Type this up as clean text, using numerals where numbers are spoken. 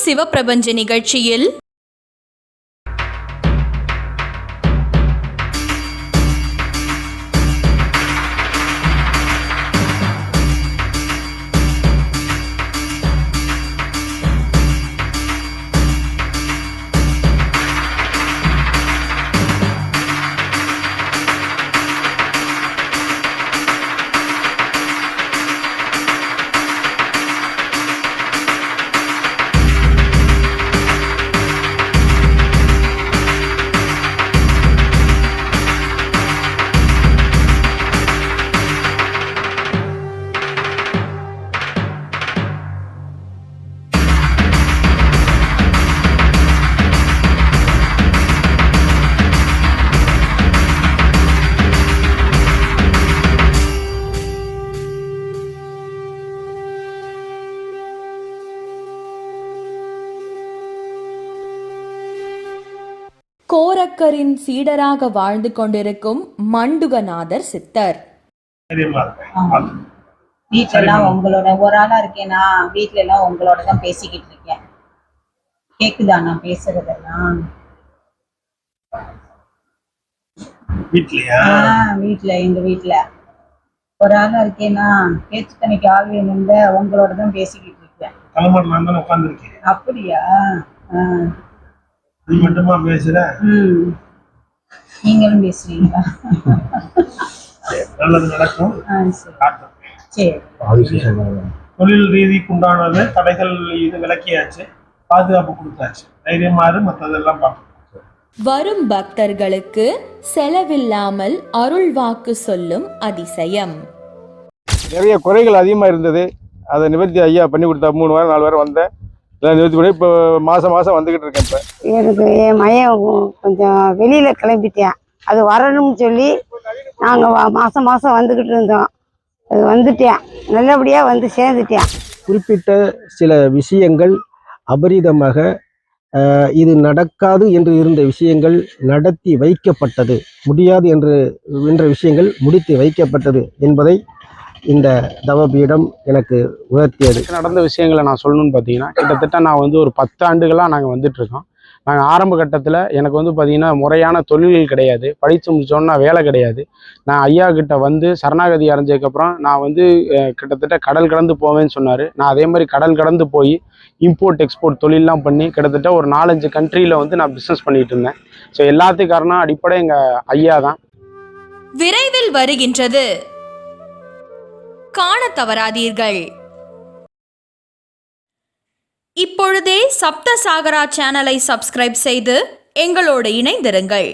சிவப்பிரபஞ்ச நிகழ்ச்சியில் கோரக்கரின் சீடராக வாழ்ந்து கொண்டிருக்கும் மண்டுகநாதர் சித்தர். வீட்டுல எல்லாம் உங்களோட ஒரு ஆளா இருக்கேனா, வீட்டுல எல்லாம் உங்களோட தான் பேசிக்கிட்டு இருக்கேன். கேக்குதா நான் பேசுறதெல்லாம்? வீட்டுல எங்க வீட்டுல ஒரு ஆளா இருக்கேனா, பேச்சு தனிக்கு ஆள் வேணுங்க, உங்களோட தான் பேசிக்கிட்டு இருக்கேன். அப்படியா? நீ மட்டுமா பேசுற? நீங்களும் பேசுறீங்களா? நல்லது நடக்கும். சரி. தொழில் ரீதிக்கு உண்டானது தடைகள் இது விளக்கியாச்சு, பாதுகாப்பு கொடுத்தாச்சு. தைரியமாறு மற்றதெல்லாம் பார்க்கணும். வரும் பக்தர்களுக்கு செலவில்லாமல் அருள் வாக்கு சொல்லும் அதிசயம். நிறைய குறைகள் அதிகமாக இருந்தது. அதை நிவர்த்தி ஐயா பண்ணி கொடுத்தா 3 வாரம் 4 வாரம் வந்தேன். நிவர்த்தி பண்ணி இப்போ மாதம் வந்துக்கிட்டு இருக்கேன். இப்போ எனக்கு என் மையன் கொஞ்சம் வெளியில் கிளம்பிட்டேன். அது வரணும்னு சொல்லி நாங்கள் மாதம் வந்துக்கிட்டு இருந்தோம். அது வந்துட்டேன், நல்லபடியாக வந்து சேர்ந்துட்டேன். குறிப்பிட்ட சில விஷயங்கள் அபரிதமாக இது நடக்காது என்று இருந்த விஷயங்கள் நடத்தி வைக்கப்பட்டது, முடியாது என்ற விஷயங்கள் முடித்து வைக்கப்பட்டது என்பதை இந்த தவபீடம் எனக்கு உணர்த்தியது. நடந்த விஷயங்களை நான் சொல்லணும்னு பார்த்தீங்கன்னா, கிட்டத்தட்ட நான் ஒரு 10 ஆண்டுகளாக நாங்கள் வந்துட்டுருக்கோம். நாங்கள் ஆரம்ப கட்டத்தில் எனக்கு பார்த்தீங்கன்னா முறையான தொழில்கள் கிடையாது. படித்து முடித்தோன்னா வேலை கிடையாது. நான் ஐயா கிட்ட சரணாகதி அடைஞ்சதுக்கப்புறம் நான் கிட்டத்தட்ட கடல் கடந்து போவேன்னு சொன்னார். நான் அதே மாதிரி கடல் கடந்து போய் இம்போர்ட் எக்ஸ்போர்ட் தொழிலெலாம் பண்ணி கிட்டத்தட்ட ஒரு 4-5 கண்ட்ரியில் நான் பிஸ்னஸ் பண்ணிகிட்டு இருந்தேன். ஸோ எல்லாத்துக்கும் காரணம் அடிப்படை எங்கள் ஐயா தான். விரைவில் வருகின்றது, காண தவறாதீர்கள். இப்பொழுதே சப்த சாகரா சேனலை சப்ஸ்கிரைப் செய்து எங்களோடு இணைந்திருங்கள்.